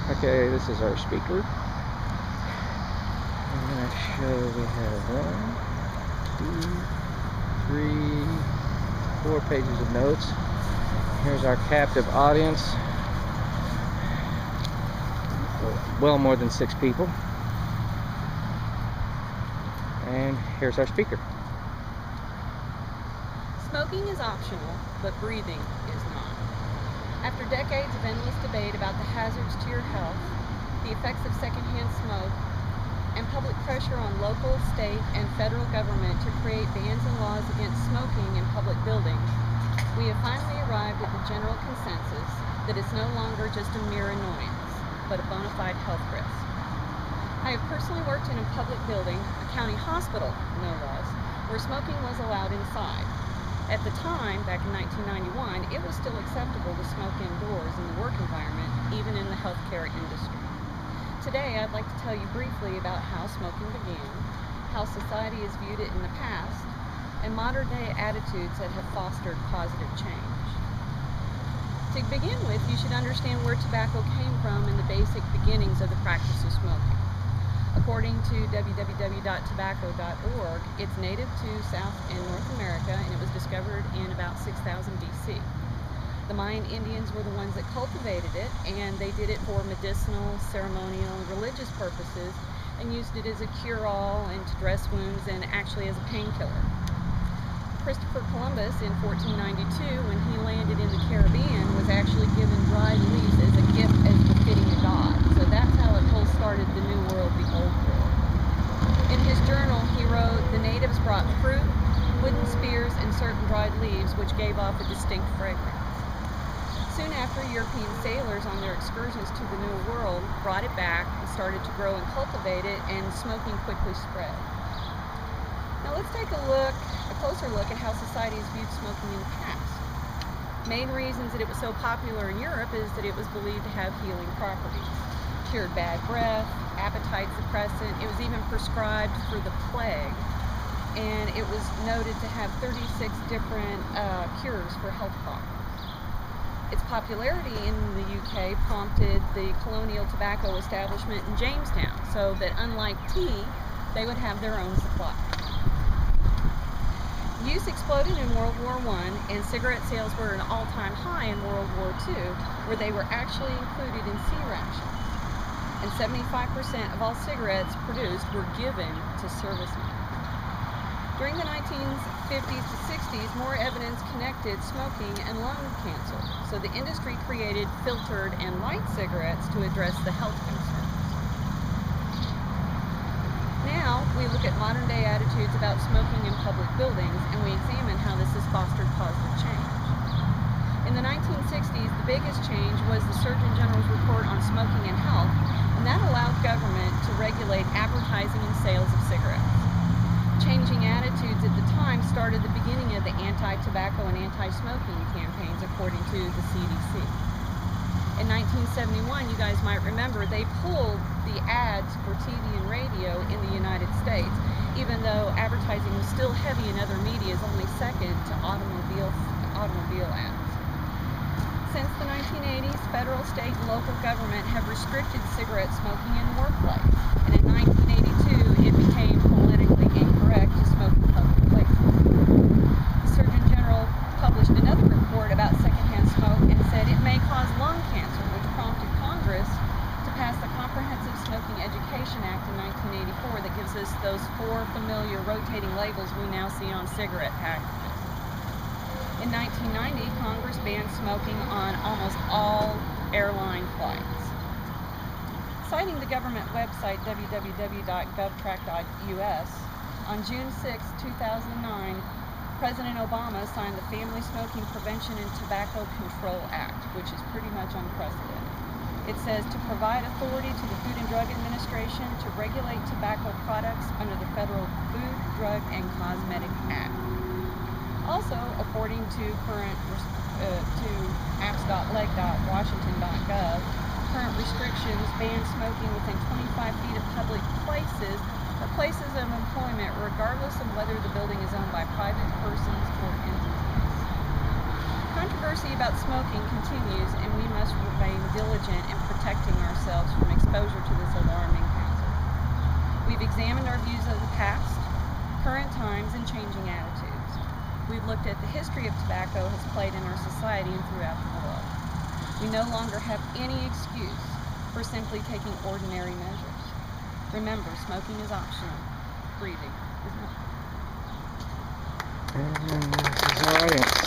Okay, this is our speaker. I'm going to show we have 1, 2, 3, 4 pages of notes. Here's our captive audience. Well, more than 6 people. And here's our speaker. Smoking is optional, but breathing is not. After decades of endless debate about the hazards to your health, the effects of secondhand smoke, and public pressure on local, state, and federal government to create bans and laws against smoking in public buildings, we have finally arrived at the general consensus that it's no longer just a mere annoyance, but a bona fide health risk. I have personally worked in a public building, a county hospital, no less, where smoking was allowed inside. At the time, back in 1991, it was still acceptable to smoke indoors in the work environment, even in the healthcare industry. Today, I'd like to tell you briefly about how smoking began, how society has viewed it in the past, and modern-day attitudes that have fostered positive change. To begin with, you should understand where tobacco came from and the basic beginnings of the practice of smoking. According to www.tobacco.org, it's native to South and North America, and it was discovered in about 6000 BC. The Mayan Indians were the ones that cultivated it, and they did it for medicinal, ceremonial, and religious purposes, and used it as a cure-all and to dress wounds and actually as a painkiller. Christopher Columbus in 1492, when he landed in the Caribbean, was actually given dried leaves as a gift as befitting a god. So that's how it all started, the New World, the Old World. In his journal, he wrote, "The natives brought fruit, wooden spears, and certain dried leaves, which gave off a distinct fragrance." Soon after, European sailors on their excursions to the New World brought it back and started to grow and cultivate it, and smoking quickly spread. Now let's take a closer look at how society has viewed smoking in the past. Main reasons that it was so popular in Europe is that it was believed to have healing properties. Cured bad breath, appetite suppressant, it was even prescribed for the plague, and it was noted to have 36 different cures for health problems. Its popularity in the UK prompted the colonial tobacco establishment in Jamestown, so that unlike tea, they would have their own supply. Use exploded in World War I, and cigarette sales were at an all-time high in World War II, where they were actually included in C rations. And 75% of all cigarettes produced were given to servicemen. During the 1950s to 60s, more evidence connected smoking and lung cancer, so the industry created filtered and light cigarettes to address the health concerns. Now, we look at modern-day attitudes about smoking in public buildings, and we examine how this has fostered positive change. In the 1960s, the biggest change was the Surgeon General's report on smoking and health, and that allowed government to regulate advertising and sales of cigarettes. Changing attitudes at the time started the beginning of the anti-tobacco and anti-smoking campaigns, according to the CDC. In 1971, you guys might remember, they pulled the ads for TV and radio in the United States, even though advertising was still heavy in other media, only second to automobile ads. Since the 1980s, federal, state, and local government have restricted cigarette smoking in the workplace, and in 1982, it became politically incorrect to smoke in public places. The Surgeon General published another report about secondhand smoke and said it may cause lung cancer, which prompted Congress to pass the Comprehensive Smoking Education Act in 1984 that gives us those 4 familiar rotating labels we now see on cigarette packages. In 1990, Congress banned smoking on almost all airline flights. Citing the government website www.govtrack.us, on June 6, 2009, President Obama signed the Family Smoking Prevention and Tobacco Control Act, which is pretty much unprecedented. It says to provide authority to the Food and Drug Administration to regulate tobacco products under the Federal Food, Drug, and Cosmetic Act. Also, according to apps.leg.washington.gov, current restrictions ban smoking within 25 feet of public places or places of employment, regardless of whether the building is owned by private persons or entities. Controversy about smoking continues, and we must remain diligent in protecting our ourselves from exposure to this alarming hazard. We've examined our views of the past, current times, and changing attitudes. We've looked at the history of tobacco has played in our society and throughout the world. We no longer have any excuse for simply taking ordinary measures. Remember, smoking is optional. Breathing is not. All right.